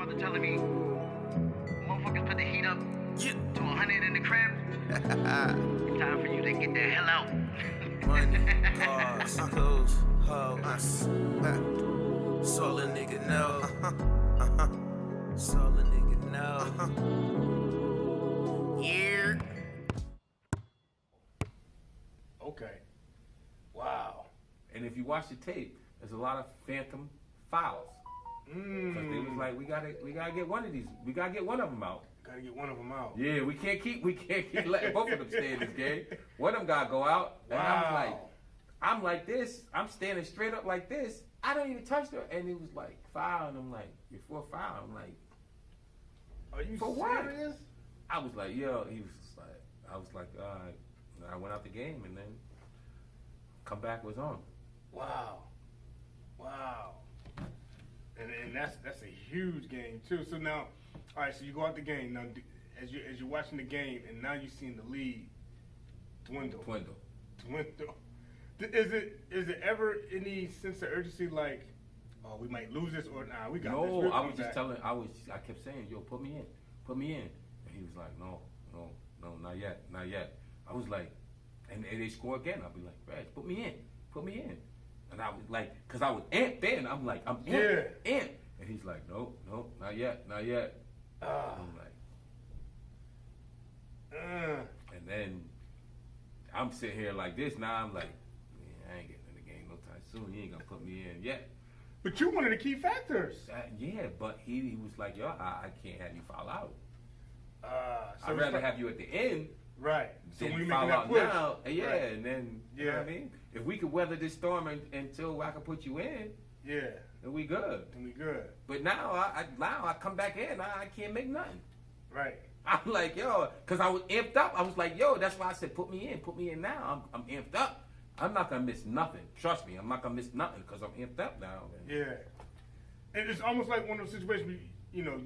mother telling me, motherfuckers put the heat up to 100 in the crib. Time for you to get the hell out. Money, cars, clothes, hoes. It's all a nigga know. It's all a nigga know. Yeah. Okay. Wow. And if you watch the tape, there's a lot of phantom fouls. Because they was like, we gotta get one of these. We gotta get one of them out. Gotta get one of them out. Yeah, we can't keep letting both of them stay in this game. One of them gotta go out. And Wow. I'm like this. I'm standing straight up like this. I don't even touch her. And it was like foul. And I'm like, before foul, I'm like, Are you for what? serious? I was like, yo. He was just like, I was like, all right. And I went out the game and then come back was on. Wow. Wow. And that's a huge game too. So now, all right. So you go out the game now. As you're watching the game, and now you're seeing the lead dwindle. Is it ever any sense of urgency like, oh, we might lose this, or nah, we got this? No, I was just telling. I kept saying, yo, put me in. And he was like, no, not yet. I was like, and they score again. I'll be like, Reg, put me in. And I was like, cause I was amped then. I'm like, I'm amped. And he's like, no, not yet. I'm like, and then I'm sitting here like this. Now I'm like, man, I ain't getting in the game no time soon. You ain't gonna put me in yet. But you're one of the key factors. Yeah, but he was like, yo, I can't have you foul out. So I'd rather have you at the end. Right. So Then when you you foul making that out push, now, yeah, right. and then you know what I mean. If we could weather this storm until I can put you in, yeah, then we good. then we good. But now I come back in, I can't make nothing. Right. I'm like, yo, because I was amped up. I was like, yo, that's why I said put me in now. I'm amped up. I'm not gonna miss nothing. Trust me, I'm not gonna miss nothing because I'm amped up now. Yeah. And it's almost like one of those situations where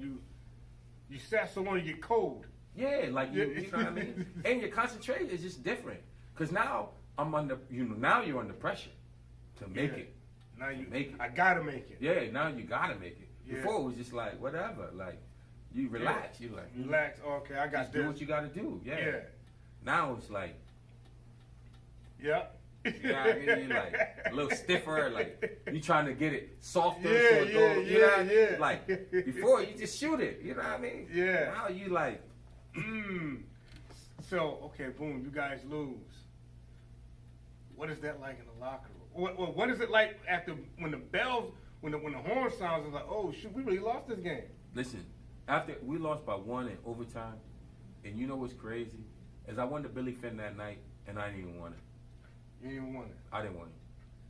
you sat so long you get cold. Yeah, like you know what I mean? And your concentration is just different. Because now I'm under, now you're under pressure to make it. Now you make it. I gotta make it. Yeah, now you gotta make it. Yeah. Before it was just like, whatever. Like, you relax. You like, relax. Okay, I got just this. do what you gotta do. Yeah. Yeah. Now it's like, Yeah. you know what I mean? You're like a little stiffer, like you trying to get it softer. Yeah, so it goes, you know what I mean? yeah. Like before you just shoot it, you know what I mean? Yeah. Now you like, So, okay, boom, you guys lose. What is that like in the locker room? What is it like after when the bells, when the horn sounds, it's like, oh shoot, we really lost this game. listen, after we lost by 1 in overtime, and you know what's crazy? Is I won the Billy Finn that night, and I didn't even want it. You didn't even want it. I didn't want it.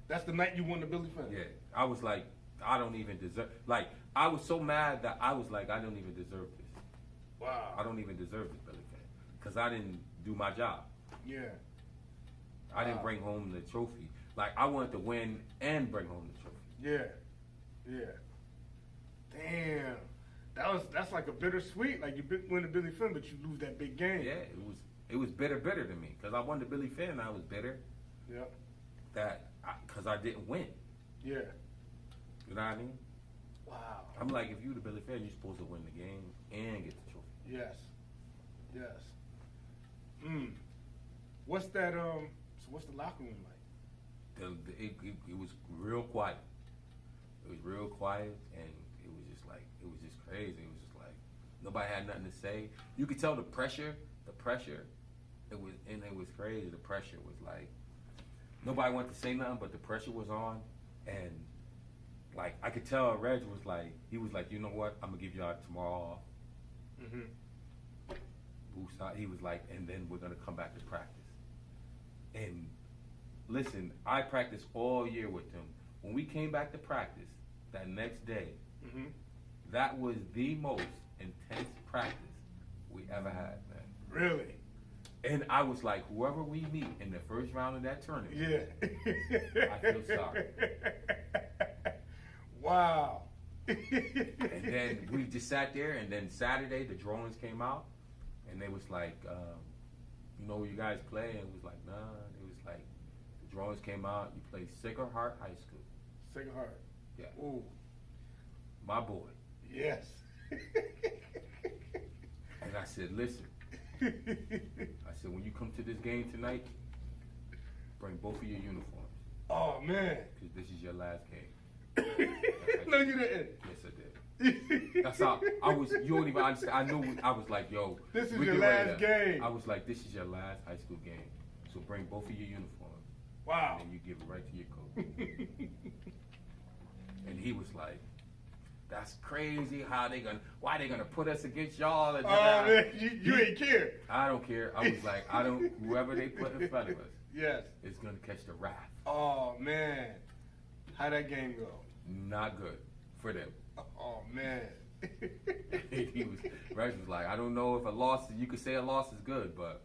That's the night you won the Billy Finn. Yeah, I was like, I don't even deserve. Like, I was so mad that I was like, I don't even deserve this. Wow. I don't even deserve this Billy Finn because I didn't do my job. Yeah. I didn't Wow. bring home the trophy. Like, I wanted to win and bring home the trophy. Yeah. Damn. That's like a bittersweet. Like you win the Billy Finn, but you lose that big game. Yeah, it was bitter to me because I won the Billy Finn. I was bitter Yep. because I didn't win. Yeah. You know what I mean? Wow. I'm like, if you the Billy Finn, you're supposed to win the game and get the trophy. Yes. What's that? So what's the locker room like? It was real quiet. It was real quiet, and it was just crazy. It was just like nobody had nothing to say. You could tell the pressure. It was crazy. The pressure was like nobody wanted to say nothing, but the pressure was on, and like I could tell Reg was like, he was like, you know what? I'm gonna give y'all tomorrow off. He was like, and then we're gonna come back to practice. And listen, I practiced all year with him. When we came back to practice that next day, that was the most intense practice we ever had, man. Really? And I was like, whoever we meet in the first round of that tournament, Yeah. I feel sorry. Wow. And then we just sat there, and then Saturday the drawings came out, and they was like, you know where you guys play? And it was like, nah. It was like, the drawings came out, you play Sacred Heart High School. Sacred Heart. Yeah. Ooh. My boy. Yes. And I said, listen. I said, when you come to this game tonight, bring both of your uniforms. Oh, man. Because this is your last game. No, you didn't. Yes, I did. That's how I was. You don't even understand. I knew. I was like, yo, This is we your get ready last to- game. I was like, this is your last high school game. So bring both of your uniforms. Wow. And then you give it right to your coach. And he was like, that's crazy. Why they gonna put us against y'all? And Oh, man, you ain't care. I don't care. I was like, whoever they put in front of us Yes. is gonna catch the wrath. Oh, man. How'd that game go? Not good for them. Oh, man. He was, Rex was like, I don't know if a loss, you could say a loss is good, but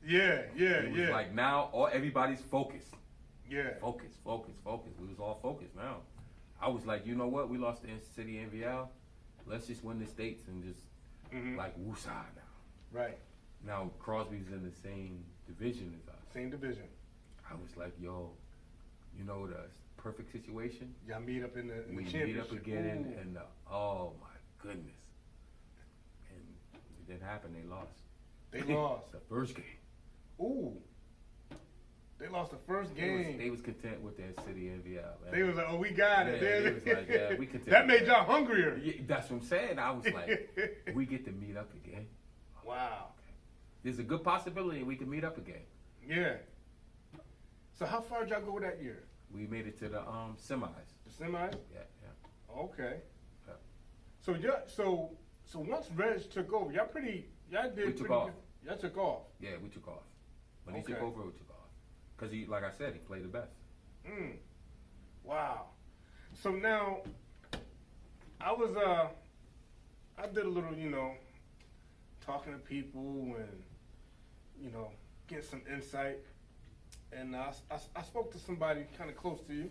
Yeah. it was like now everybody's focused. Yeah. Focus. We was all focused now. I was like, you know what? We lost to City NVL. Let's just win the states and just like woosah now. Right. Now Crosby's in the same division as us. Same division. I was like, yo, you know the perfect situation? Y'all meet up in the We championship. meet up again Ooh. and oh my goodness. And it didn't happen, they lost. They lost. The first game. Ooh. They lost the first game. They was content with their City NVL. Man. They was like, oh, we got it. Yeah, they was like, yeah, we content. That with made y'all hungrier. Yeah, that's what I'm saying. I was like, we get to meet up again. Wow. There's a good possibility we can meet up again. Yeah. So how far did y'all go that year? We made it to the semis. The semis? Yeah. Okay. Yeah. So so once Reg took over, y'all did We took pretty off. good. Y'all took off. Yeah, we took off. When he Okay. took over, we took off. Because he, like I said, he played the best. Wow. So now I did a little, talking to people and, get some insight. And I spoke to somebody kind of close to you.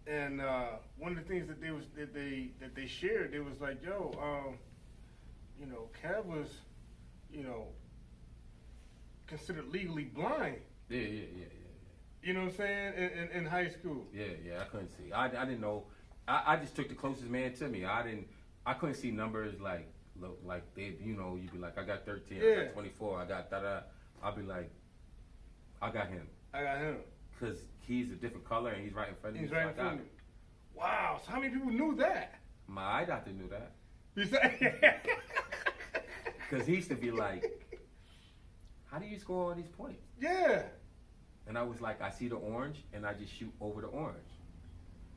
And one of the things that they shared, they was like, yo, Kev was, considered legally blind. Yeah. You know what I'm saying? In high school. Yeah, I couldn't see. I didn't know. I just took the closest man to me. I couldn't see numbers like they, you'd be like, I got 13, I got 24, I got da-da. I'd be like, I got him. Because he's a different color and he's right in front of me. He's right in front of you. Wow. So how many people knew that? My eye doctor knew that. You said Because he used to be like, how do you score all these points? Yeah. And I was like, I see the orange and I just shoot over the orange.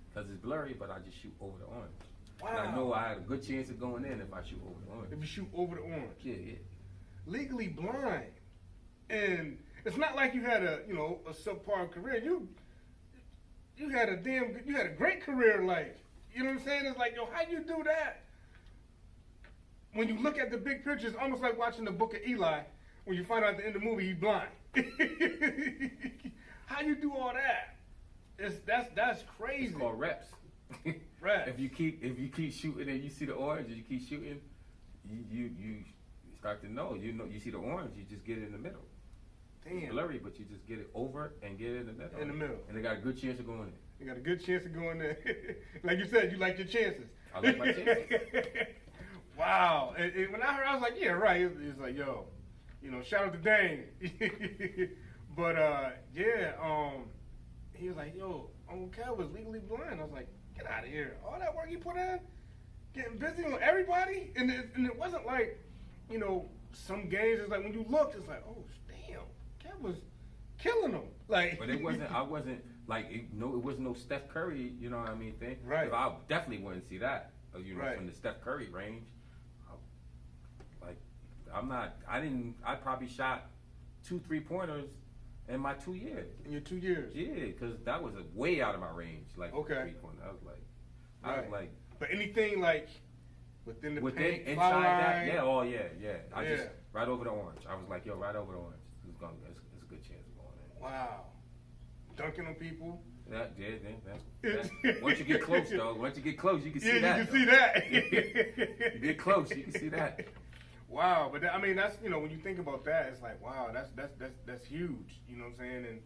Because it's blurry, but I just shoot over the orange. Wow. And I know I had a good chance of going in if I shoot over the orange. If you shoot over the orange. Yeah. Legally blind. And it's not like you had a subpar career. You had a great career, like, you know what I'm saying? It's like, yo, how you do that? When you look at the big picture, it's almost like watching the Book of Eli when you find out at the end of the movie he's blind. How you do all that? That's crazy. It's called reps. Reps. If you keep shooting and you see the orange and you keep shooting, you start to know. You see the orange, you just get it in the middle. Damn. It's blurry, but you just get it over and get it in the middle. In the middle. And they got a good chance of going in. You got a good chance of going there. Like you said, you like your chances. I like my chances. Wow. And when I heard, I was like, yeah, right. It's like, yo, shout out to Dane. But, he was like, yo, Uncle Cal was legally blind. I was like, get out of here. All that work you put in, getting busy on everybody. And it wasn't like, some games, it's like when you looked, it's like, oh, damn, Cal was killing them. Like, But it wasn't no Steph Curry, you know what I mean, thing. Right. 'Cause I definitely wouldn't see that, Right. from the Steph Curry range. I probably shot 2 3-pointers in my 2 years. in your 2 years. Yeah, because that was way out of my range, like Okay. 3-pointer. I was like, But anything like within the within paint, inside foul that, line, yeah, oh yeah. I just Yeah. right over the orange. I was like, yo, right over the orange. It's a good chance of going in. Wow. Dunking on people. That. Once you get close, though, you can see that. You can see that. You get close, you can see that. Wow, but that's when you think about that, it's like, wow, that's huge. You know what I'm saying? And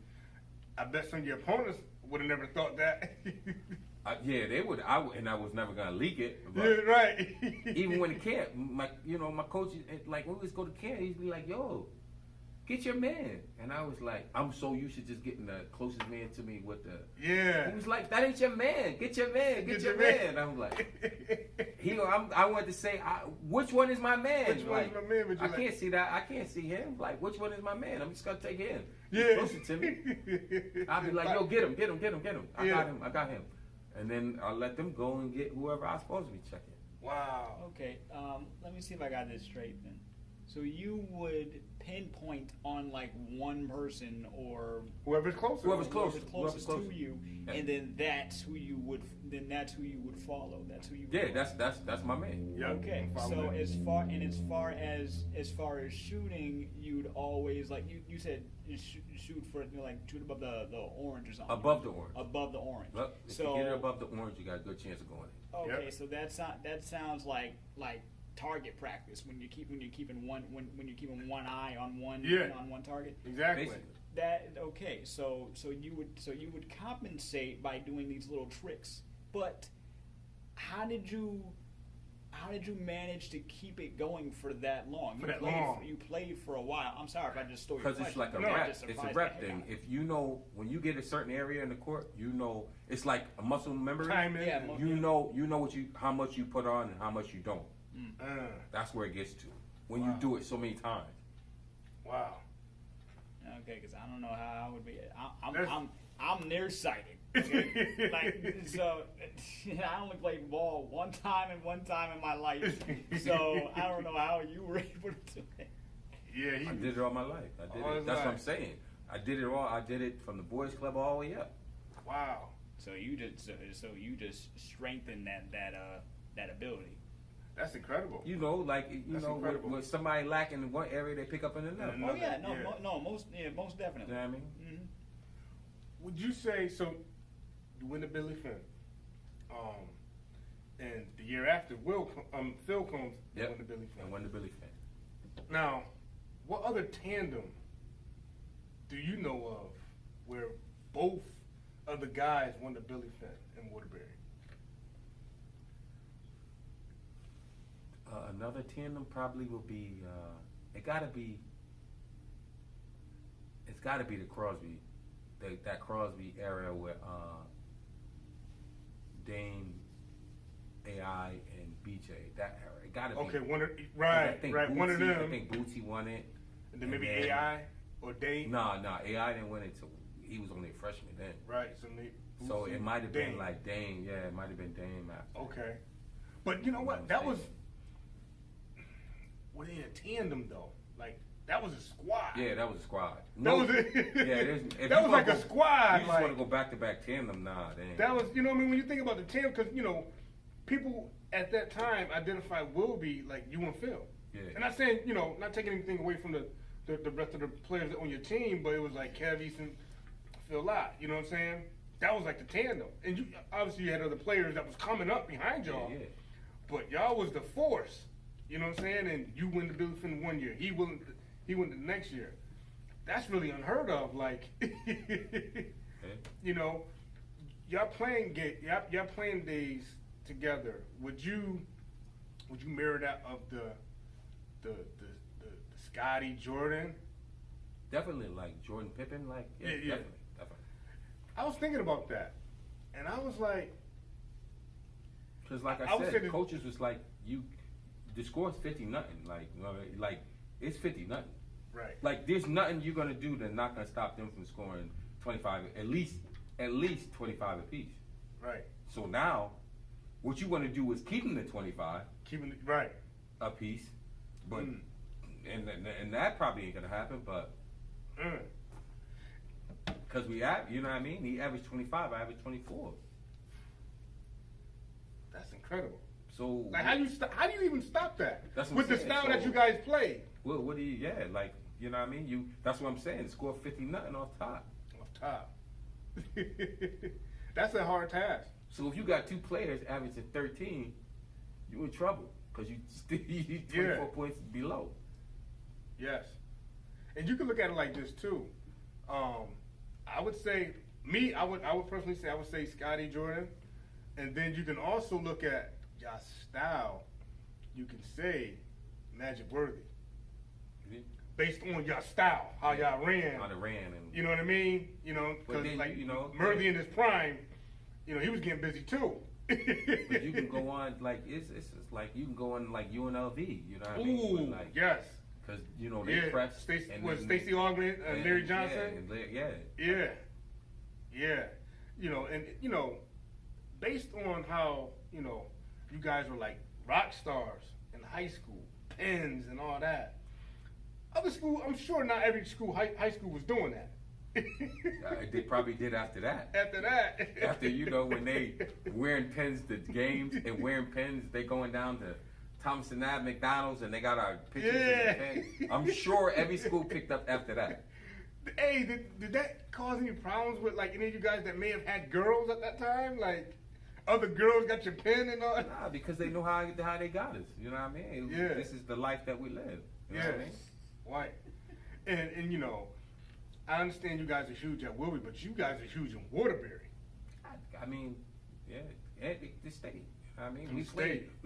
I bet some of your opponents would have never thought that. Yeah, they would. And I was never gonna leak it. But Yeah, right. even when the camp, my coach, like when we was go to camp, he'd be like, "Yo, get your man," and I was like, "I'm so used to just getting the closest man to me with the." Yeah. He was like, "That ain't your man. Get your man. Get your man." I was like, I wanted to say, which one is my man? Which one is my man? But I can't see that. I can't see him. Like, which one is my man? I'm just gonna take him. Yeah. Closer to me. I'll be like, "Yo, get him. I got him. And then I'll let them go and get whoever I'm supposed to be checking. Wow. Okay, let me see if I got this straight then. So you would pinpoint on like one person or Whoever's closer. Whoever's close. closest Whoever's to you, Yeah. and then that's who you would follow. That's who you would Yeah, follow. that's my man. Yep. Okay, Follow so that. as far as shooting, you'd always like you said you shoot for shoot above the orange or something. Above the orange. Above the orange. Look, if So you get it above the orange, you got a good chance of going in. okay, Yep. so that sounds like target practice when you're keeping one eye on one target. Exactly. Basically. So you would compensate by doing these little tricks, but how did you manage to keep it going for that long? You played for a while. I'm sorry if I just stole your Because question. it's like a No, rep. just It's a surprised rep the heck thing. out of If you know when you get a certain area in the court, it's like a muscle memory. Timing. Yeah, You know how much you put on and how much you don't. That's where it gets to when you Wow. do it so many times. Wow. Okay, because I don't know how I would be. That's- I'm nearsighted. Okay? So I only played ball one time in my life. So I don't know how you were able to do it. Yeah, I did it all my life. All his That's what I'm life. saying. I did it all. I did it from the boys club all the way up. Wow. So you just strengthened that ability. That's incredible. You That's know, incredible. with somebody lacking in one area, they pick up in another. Another. Oh yeah, Yeah. most definitely. You know what I mean? Mhm. Would you say so? You win the Billy Finn, and the year after, Phil comes and win the Billy Finn. And won the Billy fan. Now, what other tandem do you know of where both of the guys won the Billy Finn in Waterbury? Another tandem probably will be. It's got to be the Crosby, that Crosby era with Dame, AI, and BJ. That era. It got to be. Okay, I right, think right, one of Bootsy- them. I think Bootsy won it. And then maybe then- AI or Dame. No, AI didn't win it till he was only a freshman then. Right, so maybe. So it might have been Dame. like Dame. Yeah, it might have been Dame after. Okay, but you know what? That was in a tandem though. Like that was a squad. Yeah, that was a squad. That was it. If That you was like wanna a squad. You just like want to go back to back tandem? Nah, they ain't. that was, you know what I mean? When you think about the tandem, because people at that time identified Wilby like you and Phil. Yeah. And not saying, not taking anything away from the rest of the players on your team, but it was like Kev, Eason, Phil Lott. You know what I'm saying? That was like the tandem. And you obviously you had other players that was coming up behind y'all. Yeah. But y'all was the force. You know what I'm saying? And you win the Billy Finn 1 year. He won the next year. That's really unheard of. Like, y'all playing days together. Would you mirror that of the Scotty Jordan? Definitely like Jordan Pippen. Like Yeah. definitely. I was thinking about that, and I was like, Because like I I would say said, that- coaches was like the score's 50-0. Like it's 50-0. right. Like there's nothing you're gonna do that's not gonna stop them from scoring 25, at least 25 apiece. Right. So now, what you want to do is keep them to 25 Keeping it right. apiece, but Mm. and that probably ain't gonna happen. But because you know what I mean, he averaged 25, I averaged 24. That's incredible. So Like how do you even stop that? That's what with I'm the saying. style So- that you guys play what do you? Yeah, like you know what I mean. That's what I'm saying. Score 50-0 off top. off top. That's a hard task. So if you got two players averaging 13, you in trouble because you still 24 points below. Yes. And you can look at it like this too. I would say I would personally say Scotty Jordan, And then you can also look at y'all style. You can say Magic Worthy. Based on your style, how y'all ran. How they ran. And, you know what I mean? You know, because like, Murthy in his prime, you know, he was getting busy too. But you can go on, like, it's like, you can go on, like, UNLV, you know what I mean? Ooh, Like, yes. Because, you know, they press. Stacey Ogden, Larry Johnson? Yeah. You know, and, you know, based on how, you know, you guys were like rock stars in high school, pens and all that. Other school, I'm sure not every school, high school was doing that. They probably did after that. After you know, when they wearing pens to games and wearing pens, they going down to Thompson Ave McDonald's and they got our pictures in the pen. I'm sure every school picked up after that. Hey, did that cause any problems with like any of you guys that may have had girls at that time? Like other girls got your pen and all? Nah, because they know how they got us. You know what I mean? This is the life that we live. You know what I mean? Right. And you know, I understand you guys are huge at Wilby, but you guys are huge in Waterbury. I mean, the state. I mean, we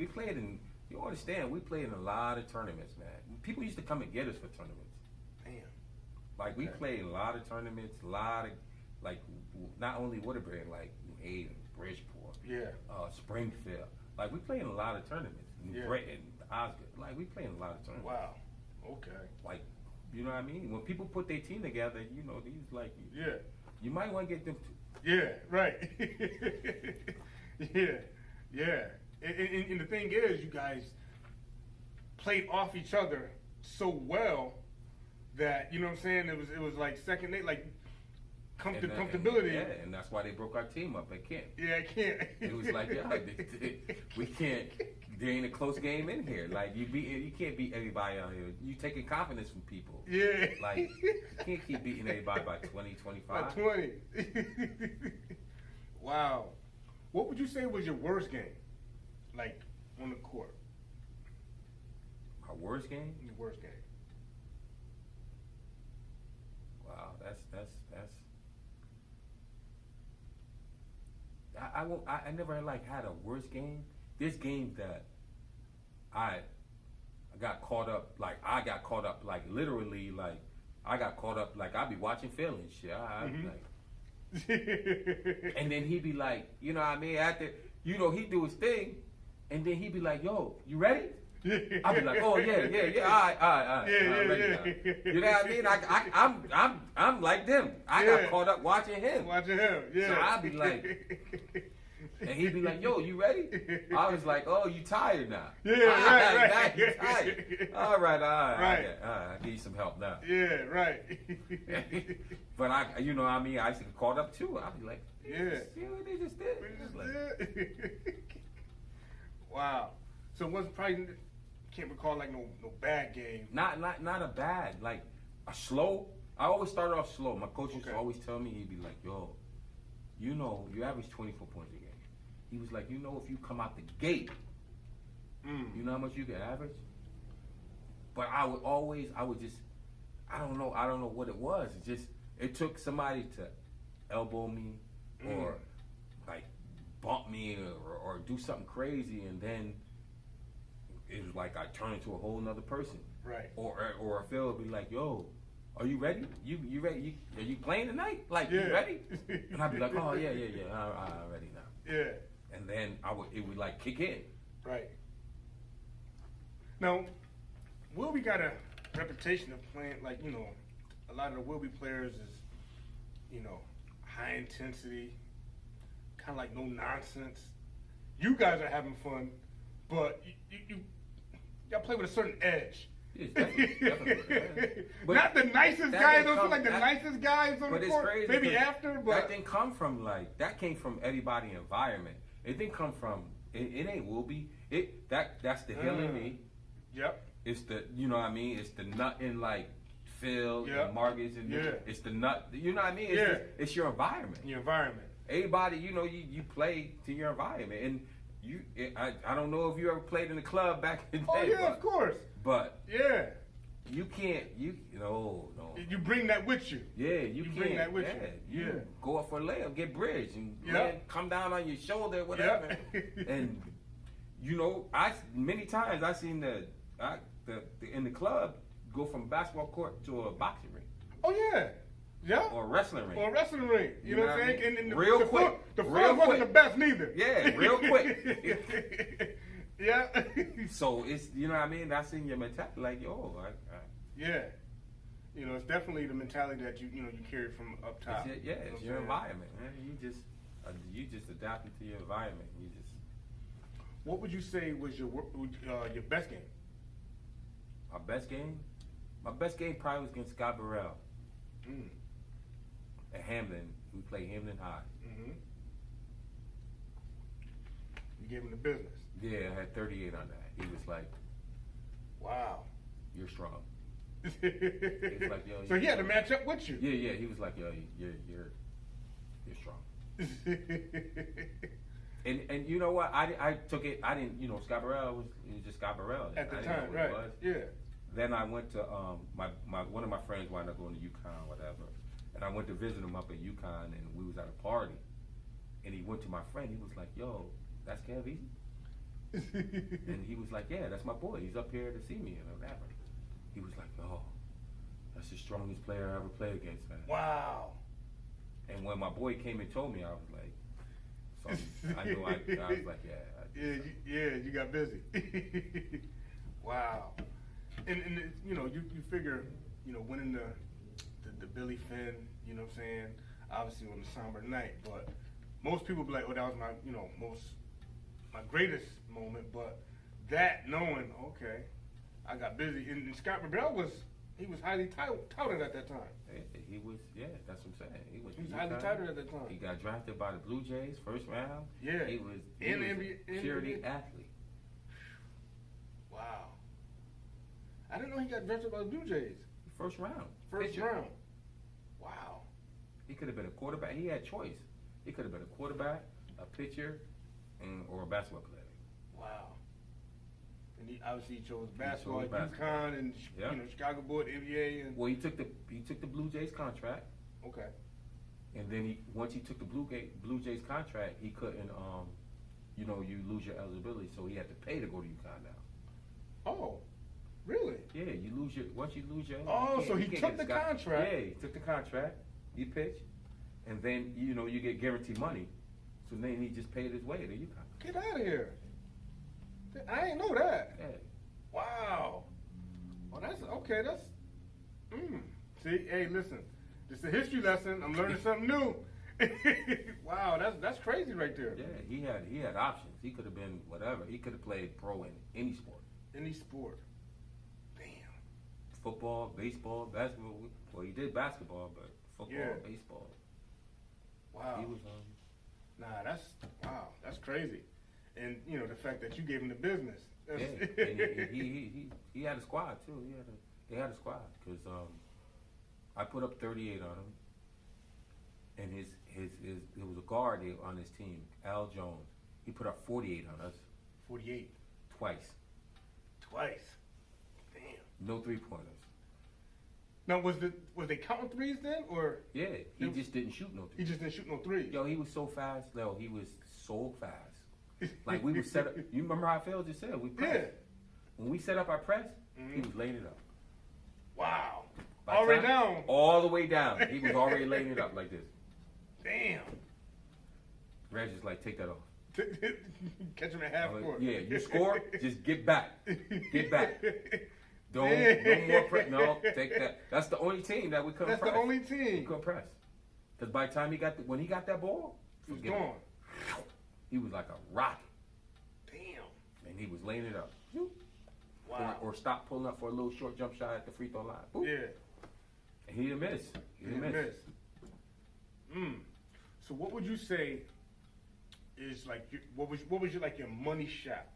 played in. You understand? We played in a lot of tournaments, man. People used to come and get us for tournaments. Damn. Like we played a lot of tournaments, a lot of like not only Waterbury, like New Haven, Bridgeport, Springfield. Like we played in a lot of tournaments. Britain, Osgood. Like we played in a lot of tournaments. Wow. Okay. Like, you know what I mean? When people put their team together, you know, these like you might want to get them to. Yeah, right. yeah. And the thing is, you guys played off each other so well that, you know what I'm saying, it was like second nature, like comfortability. And that's why they broke our team up at Kent. Yeah, I can't. It was like, we can't. There ain't a close game in here. Like you can't beat everybody out here. You taking confidence from people. Yeah. Like you can't keep beating everybody by 20, 25. By 20. Wow. What would you say was your worst game? Like on the court. My worst game? Your worst game. Wow, that's. I never like had a worst game. This game that I got caught up, like I got caught up, like literally, like I got caught up, like I be watching Phil and shit. Like, and then he'd be like, you know what I mean? After, you know, he'd do his thing, and then he'd be like, yo, you ready? I'd be like, oh yeah, all right. I'm ready now. You know what I mean? I'm like them. I got caught up watching him. Yeah. So I'd be like, and he'd be like, yo, you ready? I was like, oh, you tired now? Yeah, right. You tired. All right. I need some help now. Yeah, right. But I, you know what I mean? I used to get caught up too. I'd be like, they just did. Wow. So it wasn't probably, can't recall like no bad game. Not a bad, like a slow. I always started off slow. My coach used to always tell me, he'd be like, yo, you know, you average 24 points a game. He was like, you know, if you come out the gate, you know how much you can average? But I would just, I don't know what it was. It took somebody to elbow me or like bump me or do something crazy, and then it was like I turned into a whole nother person. Right. Or Phil would be like, yo, are you ready? You ready? Are you playing tonight? Like, you ready? And I'd be like, oh yeah, I'm ready now. Yeah. And then it would like kick in. Right. Now, Wilby got a reputation of playing, like, you know, a lot of the Wilby players is, you know, high intensity, kind of like no nonsense. You guys are having fun, but y'all play with a certain edge. Yes, definitely. Not the nicest guys. Don't feel like the nicest guys on the court. Crazy, maybe after, but that didn't come from that came from everybody's environment. It didn't come from. It ain't Wilby. That's the hill in me. Yep. It's the, you know what I mean. It's the nut in like Phil and Marcus and it's the nut. You know what I mean. It's your environment. Your environment. Everybody, you know, you play to your environment, and I don't know if you ever played in the club back in the day. Oh yeah, of course. But You can't. No. You bring that with you. Yeah, you can't. Bring that with you. You go up for a layup, get bridge, and Yeah. man, come down on your shoulder, whatever. Yeah. And many times I seen the in the club go from basketball court to a boxing ring Oh yeah. Yeah. or a wrestling ring. Or a wrestling ring. You know what I'm saying? And Real the quick. The Real front wasn't quick. the best neither. Yeah, real quick. Yeah. So it's you know what I mean. That's in your mentality. Like Yeah. You know, it's definitely the mentality that you carry from up top. it's You know it's what your I'm saying? environment, man. You just adapting to your environment. You just What would you say was your best game? my best game. My best game probably was against Scott Burrell Mm. at Hamlin. We played Hamlin High. Mm-hmm. You gave him the business. Yeah, I had 38 on that. He was like, Wow. "You're strong." It's like, yo, so he had to match up with you. Yeah. He was like, "Yo, you're strong." And you know what? I took it. I didn't. Scott Burrell was just Scott Burrell At the I didn't know time, who right? He was. Yeah. Then I went to one of my friends wound up going to UConn, whatever, and I went to visit him up at UConn, and we was at a party, and he went to my friend. He was like, "Yo, that's Kev Eason?" And he was like, "Yeah, that's my boy. He's up here to see me and whatever." He was like, "Oh, that's the strongest player I ever played against, man." Wow. And when my boy came and told me, I was like, so I knew I was like, yeah. I did something. You got busy. Wow. And you figure, winning the Billy Finn, you know what I'm saying, obviously on the somber night, but most people be like, oh, that was my greatest moment, but that knowing, okay, I got busy. And Scott Burrell was highly touted at that time. He was, that's what I'm saying. He was highly touted at that time. He got drafted by the Blue Jays first round. Yeah. He was In the a NBA charity athlete. Wow. I didn't know he got drafted by the Blue Jays. First round. First Pitcher. round. Wow. He could have been a quarterback. He had choice. He could have been a quarterback, a pitcher, or a basketball player. Wow. And he obviously chose basketball chose at basketball. UConn and Yeah. Chicago Board, NBA, and Well, he took the Blue Jays contract, okay. and then once he took the Blue Jays contract, he couldn't you lose your eligibility, so he had to pay to go to UConn now. Oh, really? Yeah, once you lose your Oh, so he you can't took get the Scott- contract. Yeah, he took the contract. He pitched, and then you get guaranteed money. So then he just paid his way to UConn. Get out of here. I didn't know that. Yeah. Wow. Well, that's okay. See, hey, listen. This is a history lesson. I'm learning something new. Wow, that's crazy right there. Yeah, he had options. He could have been whatever. He could have played pro in any sport. Any sport. Damn. Football, baseball, basketball. Well, he did basketball, but football, Yeah. baseball. Wow. He was That's crazy. And the fact that you gave him the business. yeah. And he had a squad too. They had a squad because I put up 38 on him, and there was a guard on his team, Al Jones. He put up 48 on us 48. twice. Damn. No 3-pointers. Now, was they counting threes then, or Yeah, he just didn't shoot no he 3s. just didn't shoot no threes? Yo, he was so fast. Yo, he was so fast. Like we would set up. You remember how Phil just said we press. Yeah. When we set up our press, he Mhm. was laying it up. Wow. By the Already time- down. All the way down. He was already laying it up like this. Damn. Reg is like, take that off. Catch him at half court. Yeah, you score, just get back. Get back. No Damn. more press. No, take that. That's the only team that we couldn't That's press. the only We team. couldn't press. Because by the time when he got that ball, He was forget it. gone. He was like a rocket. Damn. And he was laying it up. Wow. Or stop pulling up for a little short jump shot at the free throw line. Boop. Yeah. And he didn't miss. He didn't miss. So what would you say is like what was your money shot?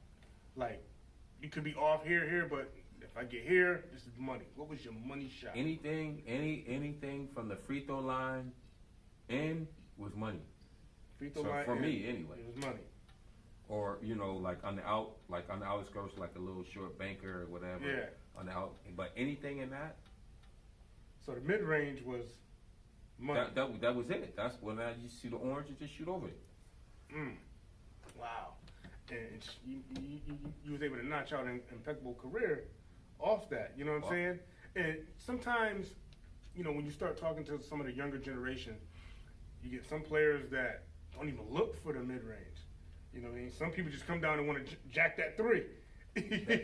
Like you could be off here, but if I get here, this is money. What was your money shot? Anything from the free throw line in was money. Free throw So line for in, me, anyway. it was money. or you know, like on the outskirts, like a little short banker or whatever. Yeah. On the out, but anything in that. So the mid range was money. That was it. That's when you see the orange, you just shoot over it. Wow. And you was able to notch out an impeccable career off that. You know what I'm saying? And sometimes, you know, when you start talking to some of the younger generation, you get some players that don't even look for the mid range. You know what I mean? Some people just come down and want to jack that three.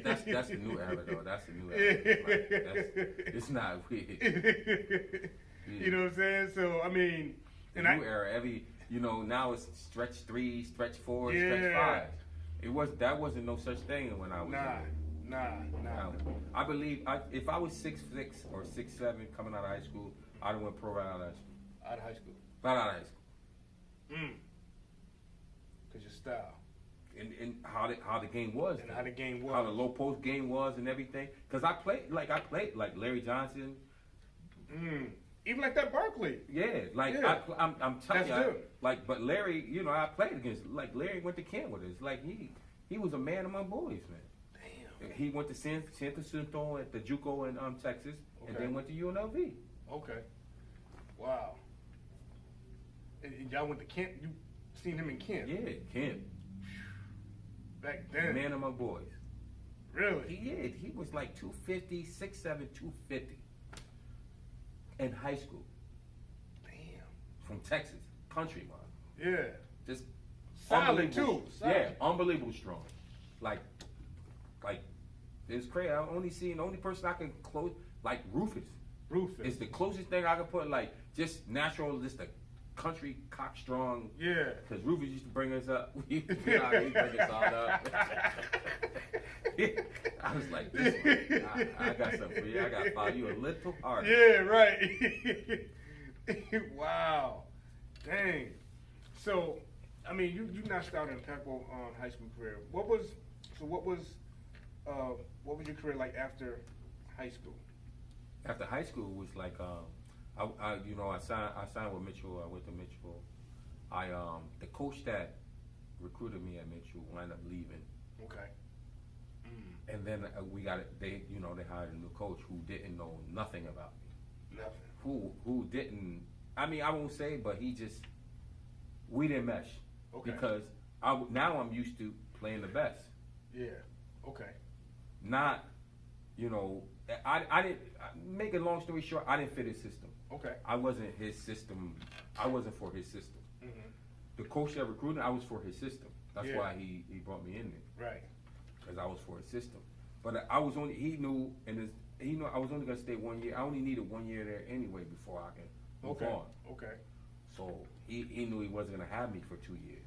That's the new era, though. That's the new era. Like, it's not weird. You know what I'm saying? So I mean, the new era. Now it's stretch 3, stretch 4, stretch 5. That wasn't no such thing when I was younger. Nah. I believe if I was 6'6" or 6'7" coming out of high school, I'd have went pro right out of high school. Out of high school. Right out of high school. Cause your style. And how the game was. And how the game was. How the low post game was and everything. Cause I played like Larry Johnson. Even like that Barkley. Yeah, I'm telling you, but Larry, I played against. Like Larry went to camp with us. Like he was a man among boys, man. Damn. He went to San Jacinto at the JUCO in Texas, and then went to UNLV. Okay. Wow. And y'all went to camp. You seen him in camp? Yeah, camp. Back then. Man among boys. Really? He was like 250, 6'7", 250. In high school. Damn. From Texas. Country, man. Yeah. Just solid too. Yeah, unbelievable strong. Like it's crazy. The only person I can close like Rufus. Rufus. Is the closest thing I can put, like just natural, just a country cock strong. Yeah. Because Rufus used to bring us up. He bring us all up. I was like, this one, I got something for you. I got to follow you a little harder. Yeah, right. Wow. Dang. So, I mean, you notched out an impeccable high school career. What was your career like after high school? After high school was like, I signed with Mitchell. I went to Mitchell. The coach that recruited me at Mitchell wound up leaving. Okay. And then they hired a new coach who didn't know nothing about me. Nothing. Who didn't, I mean, I won't say, but we didn't mesh. Okay. Because now I'm used to playing the best. Yeah. Okay. Not, I didn't, make a long story short, I didn't fit his system. Okay. I wasn't his system. I wasn't for his system. Mm-hmm. The coach that recruited, I was for his system. That's Yeah. why he brought me in there. Right. Because I was for his system. But he knew I was only going to stay 1 year. I only needed 1 year there anyway before I can move on. Okay. So he knew he wasn't going to have me for 2 years.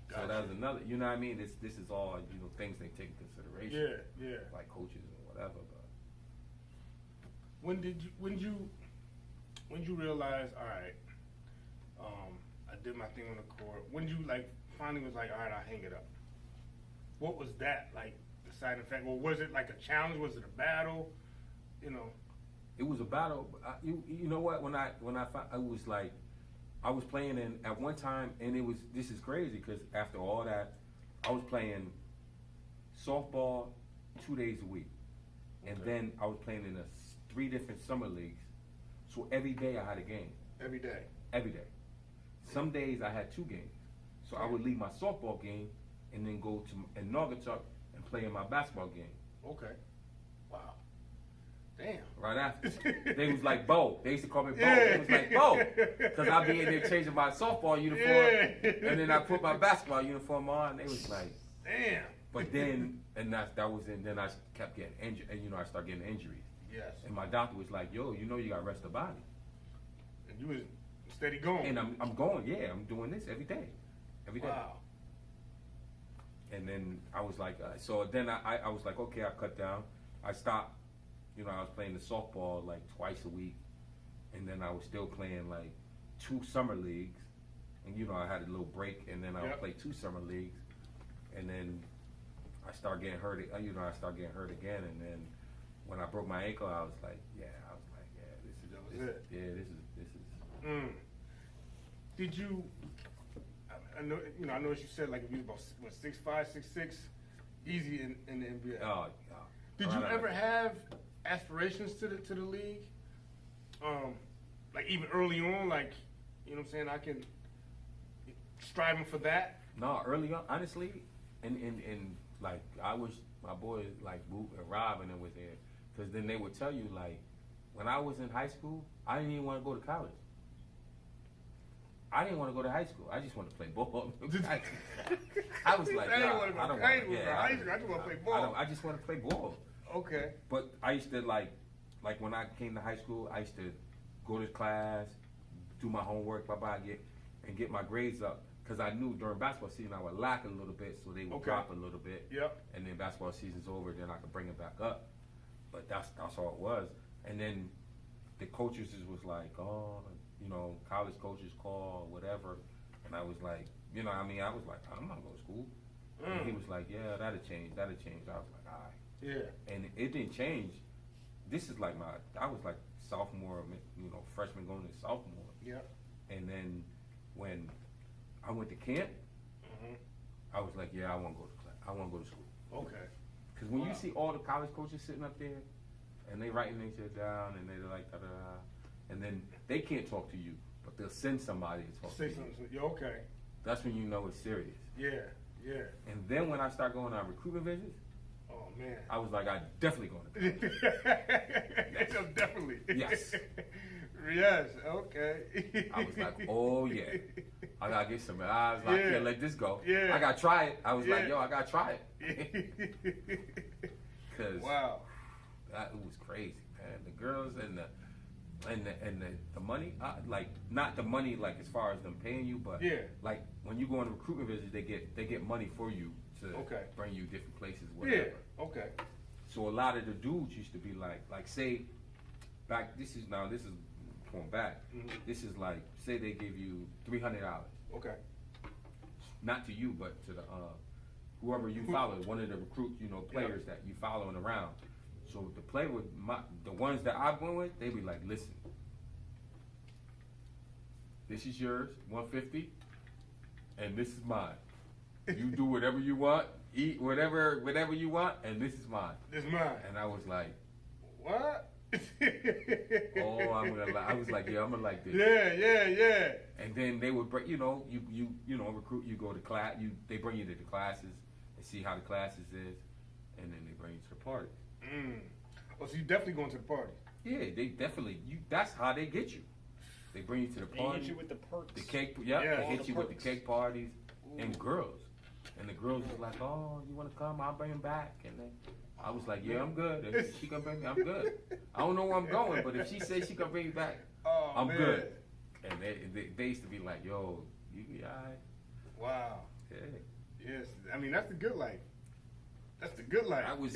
Gotcha. So that was another, you know what I mean? This is all, things they take into consideration. Yeah. Like coaches and whatever. But When you realize, all right, I did my thing on the court. When you finally was like, all right, I'll hang it up. What was that like? Deciding factor, or was it like a challenge? Was it a battle? It was a battle. You know what? When I found, it was like I was playing at one time, and this is crazy because after all that, I was playing softball 2 days a week, and then I was playing in 3 different summer leagues. So every day I had a game. Every day. Every day. Some days I had 2 games. So I would leave my softball game and then go to Naugatuck and play in my basketball game. Okay. Wow. Damn. Right after. They was like, Bo. They used to call me Bo. They was like, Bo. Because I'd be in there changing my softball uniform. And then I put my basketball uniform on. And they was like, damn. But then, and that was it. Then I kept getting injured. And, I started getting injuries. Yes. And my doctor was like, yo, you got to rest the body. And you was steady going. And I'm going, yeah. I'm doing this every day. Every day. Wow. And then I was like, so then I was like, okay, I cut down. I stopped. I was playing the softball like twice a week. And then I was still playing like 2 summer leagues. And, I had a little break. And then I would play 2 summer leagues. And then I started getting hurt. I started getting hurt again. And then when I broke my ankle, I was like, this is. Did you, I know, I know what you said. Like if you was about 6'5", 6'6", easy in the NBA. Oh, Did you ever have aspirations to the league? Like even early on, like you know what I'm saying? I can striving for that. No, early on, honestly, and like I wish my boys like Boot and Rob and them was there, because then they would tell you like when I was in high school, I didn't even want to go to college. I didn't want to go to high school. I just wanted to play ball. I was like, I nah, want to go I don't to want. school. Yeah, I just want to play ball. I just want to play ball. Okay. But I used to like when I came to high school, I used to go to class, do my homework, get my grades up, because I knew during basketball season I would lack a little bit, so they would drop a little bit. Yep. And then basketball season's over, then I could bring it back up. But that's all it was. And then the coaches was like, oh, college coaches call or whatever, and I was like, I was like, I'm not going to school. And he was like, yeah, that'll change. I was like, all right. Yeah. And it didn't change. This is like I was like sophomore, freshman going to sophomore. Yeah. And then when I went to camp, I was like, yeah, I want to go to class. I want to go to school. Okay. Because when you see all the college coaches sitting up there, and they writing their shit down, and they're like, da da da, and then they can't talk to you, but they'll send somebody to talk to you. Yeah, okay. That's when you know it's serious. Yeah, yeah. And then when I start going on recruitment visits, oh man, I was like, I definitely going to yes. Definitely. Yes. Yes, okay. I was like, oh yeah, I gotta get some. I was like, I can't let this go. Yeah. I gotta try it. I was like, yo, I gotta try it. Cause wow, it was crazy, man. The girls and the money, like not the money like as far as them paying you, but like when you go on a recruitment visit, they get money for you to bring you different places, whatever. Yeah. Okay. So a lot of the dudes used to be like say back. This is going back. Mm-hmm. This is like say they give you $300. Okay. Not to you, but to the whoever you follow, one of the recruit, players that you following around. So to play with the ones that I went with, they be like, listen, this is yours, $150, and this is mine. You do whatever you want, eat whatever you want, and this is mine. This is mine. And I was like, what? oh, I was like, yeah, I'm gonna like this. Yeah. And then they would bring, recruit. You go to class. They bring you to the classes and see how the classes is, and then they bring you to the party. Oh, so you definitely going to the party? Yeah, they definitely. That's how they get you. They bring you to the party. They hit you with the perks. The cake. Yeah, They hit you with the perks. cake parties. Ooh. And girls. And the girls was like, oh, you want to come? I'll bring him back. And then I was like, yeah, I'm good. If she gonna bring me, I'm good. I don't know where I'm going, but if she says she gonna bring me back, I'm good. And they used to be like, yo, you be all right. Wow. Yeah. Yes. I mean, that's the good life. That's the good life. That was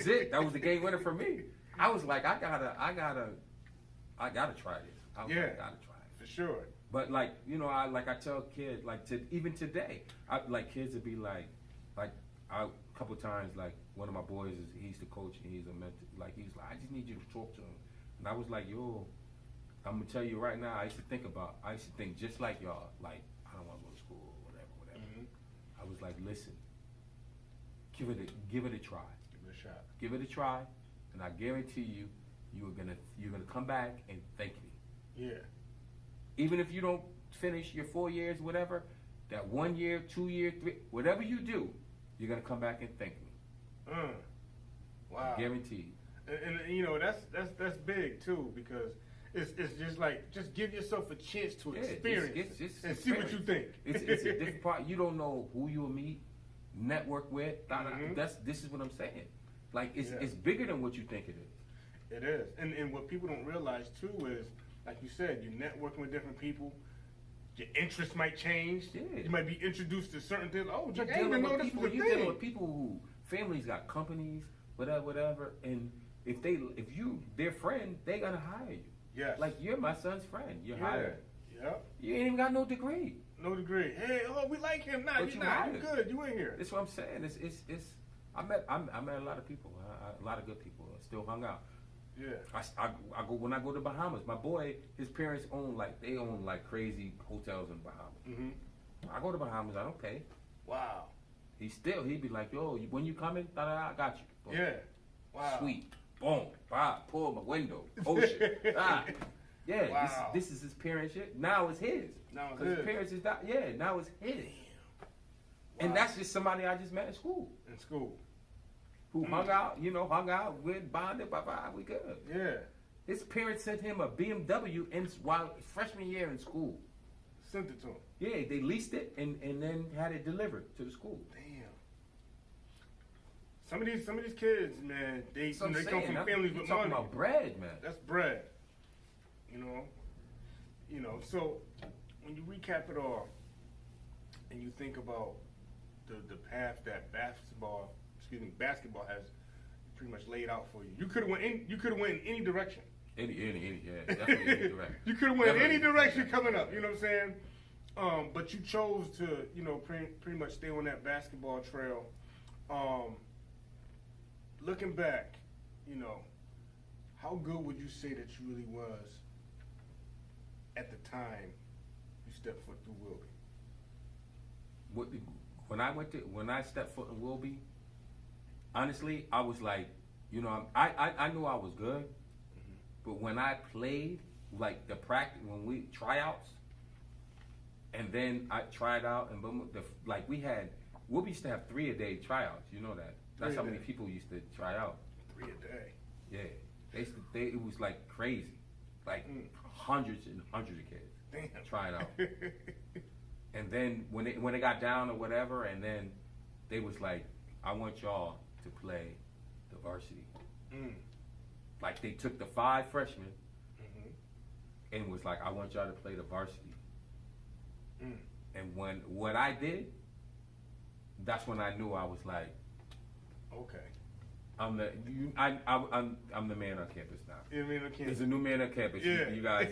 it. That was the game winner for me. I was like, I gotta try this. I was like, I gotta try it. For sure. But like, I tell kids, like even today, kids would be like a couple times, like one of my boys he's the coach and he's a mentor. Like he's like, I just need you to talk to him. And I was like, yo, I'm gonna tell you right now. I used to think just like y'all. Like I don't want to go to school or whatever. Mm-hmm. I was like, listen, give it a try. Give it a shot. Give it a try, and I guarantee you, you're gonna come back and thank me. Yeah. Even if you don't finish your 4 years, whatever, that 1 year, 2 year, 3, whatever you do, you're gonna come back and thank me. Wow. Guaranteed. And that's big too, because it's just like just give yourself a chance to experience just and see what you think. It's a different part. You don't know who you'll meet, network with. This is what I'm saying. Like it's bigger than what you think it is. It is, and what people don't realize too is, like you said, you're networking with different people. Your interests might change. Yeah. You might be introduced to certain things. Oh, You're I didn't even know this was a You're dealing thing. with people who families got companies, whatever, and if you their friend, they gonna hire you. Yes. Like you're my son's friend. You're hired. Yeah. You ain't even got no degree. No degree. Hey, we like him. Nah, But you you not. You hired. good. You in here. That's what I'm saying. It's. I met a lot of people. A lot of good people. I still hung out. Yeah. I go when I go to Bahamas. My boy, his parents own like crazy hotels in Bahamas. Mm-hmm. I go to Bahamas. I don't pay. Wow. He'd be like, yo, when you coming? I got you. Boom. Yeah. Wow. Sweet. Boom. Pull my window. Ocean. Yeah. Wow. This is his parents' shit. Now it's his. Now it's 'Cause his. his parents is not. Yeah. Now it's his. And Wow. that's just somebody I just met in school. In school. Who hung out with, bonded, bye-bye, we good. Yeah. His parents sent him a BMW while freshman year in school. Sent it to him. Yeah, they leased it and then had it delivered to the school. Damn. Some of these kids, man, they So I'm come saying, from families with talking money. about bread, man. That's bread. So when you recap it all and you think about the path that basketball has pretty much laid out for you. You could have went in any direction. Any, yeah, definitely any direction. You could have went Definitely. any direction coming up, you know what I'm saying? But you chose to, pretty much stay on that basketball trail. Looking back, how good would you say that you really was at the time you stepped foot through Wilby? When I stepped foot in Wilby, honestly, I was like, I knew I was good, but when I played, like the practice, when we tryouts, and then I tried out, and boom, Wilby used to have 3-a-day tryouts. You know that. That's how many people used to try out. 3 a day. Yeah, it was like crazy, like hundreds and hundreds of kids Damn. trying out. And then when it got down or whatever, and then they was like, I want y'all to play the varsity. Like they took the 5 freshmen and was like, I want y'all to play the varsity. And what I did, that's when I knew I was like, Okay. I'm the man on campus now. You mean on campus? There's a new man on campus. Yeah. You guys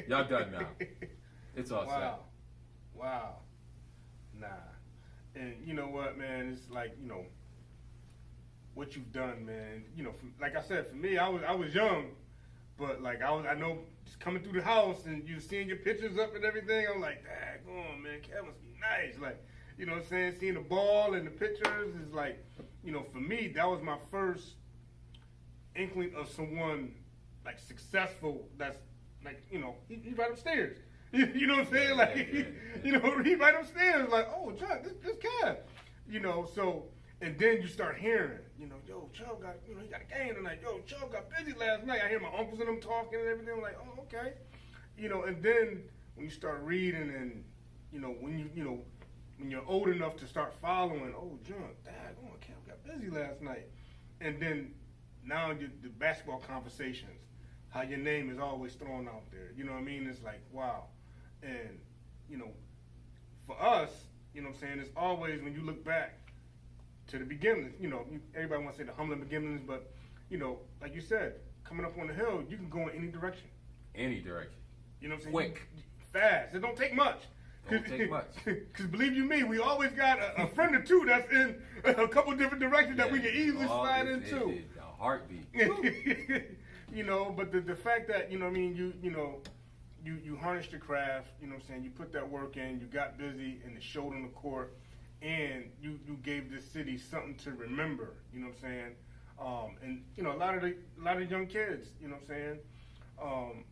y'all done now. It's all set. Wow. Nah. And you know what, man? It's like, what you've done, man. Like I said, for me, I was young, but like I know just coming through the house and you seeing your pictures up and everything, I'm like, dang, on, man, Cat must be nice. Like, you know what I'm saying? Seeing the ball and the pictures is like, for me, that was my first inkling of someone like successful. That's like, he's right upstairs. You know what I'm saying? Like, he's right upstairs. Like, oh, John, this cat. So, and then you start hearing, yo, Chubb got, he got a game tonight. Yo, Chubb got busy last night. I hear my uncles and them talking and everything. I'm like, oh, okay. And then when you start reading and, when you're old enough to start following, oh, John, Cam got busy last night. And then now the basketball conversations, how your name is always thrown out there. You know what I mean? It's like, wow. And, for us, you know what I'm saying, it's always when you look back to the beginnings, everybody wants to say the humbling beginnings, but, like you said, coming up on the hill, you can go in any direction. Any direction. You know what I'm saying? Quick. Fast. It don't take much. Don't take much. Because believe you me, we always got a friend or two that's in a couple different directions that we can easily slide into. It's a heartbeat. But the fact that, you harnessed your craft, you know what I'm saying, you put that work in, you got busy and it showed on the court, and you gave this city something to remember, you know what I'm saying? And a lot of young kids, you know what I'm saying,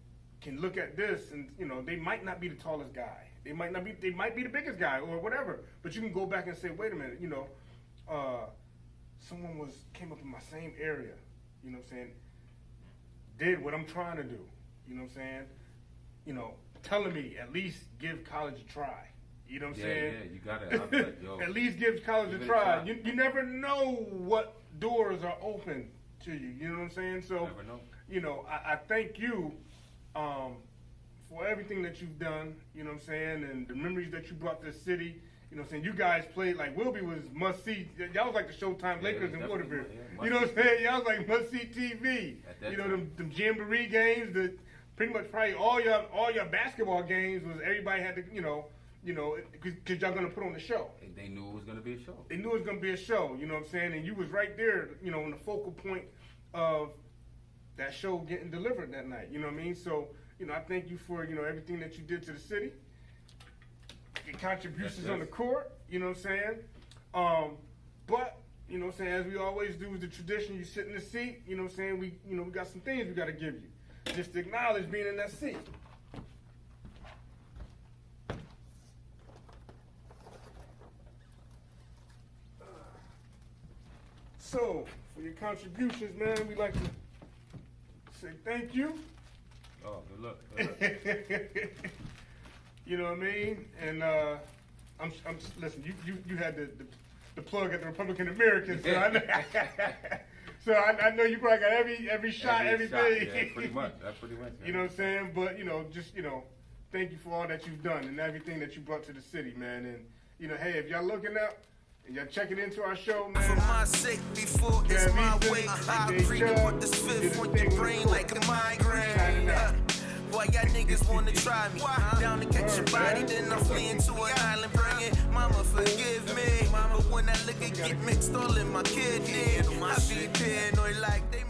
can look at this and, they might not be the tallest guy. They might be the biggest guy or whatever, but you can go back and say, wait a minute, someone came up in my same area, you know what I'm saying, did what I'm trying to do, you know what I'm saying, telling me at least give college a try, you know what I'm saying? Yeah, you gotta, at least give college a try. You never know what doors are open to you, you know what I'm saying? So, never know. I thank you, for everything that you've done, you know what I'm saying, and the memories that you brought to the city. You know what I'm saying? You guys played, like, Wilby was must-see. Y'all was like the Showtime Lakers in Waterbury. You know what I'm saying? Y'all was like must-see TV. Them jamboree games, pretty much probably all your basketball games was everybody had to, because y'all going to put on the show. They knew it was going to be a show. They knew it was going to be a show, you know what I'm saying? And you was right there, on the focal point of that show getting delivered that night, you know what I mean? So, I thank you for, everything that you did to the city. your contributions Yes. on the court. You know what I'm saying? But you know what I'm saying, as we always do with the tradition, you sit in the seat. You know what I'm saying? We got some things we got to give you, just to acknowledge being in that seat. So, for your contributions, man, we like to say thank you. Oh, good luck. Good luck. You know what I mean? And listen. You had the plug at the Republican Americans, so I know, so I know you probably got every shot, everything. Yeah, pretty much. That's pretty much. You know what I'm saying? But just thank you for all that you've done and everything that you brought to the city, man. And hey, if y'all looking up and y'all checking into our show, man. For my sake, before it's my way, I pre-put this fifth on your brain like a migraine. Why y'all niggas wanna try me? Down to catch your body, then I flee into an island, bring it. Mama, forgive me. But when I look at get mixed all in my kidney, I be paranoid like they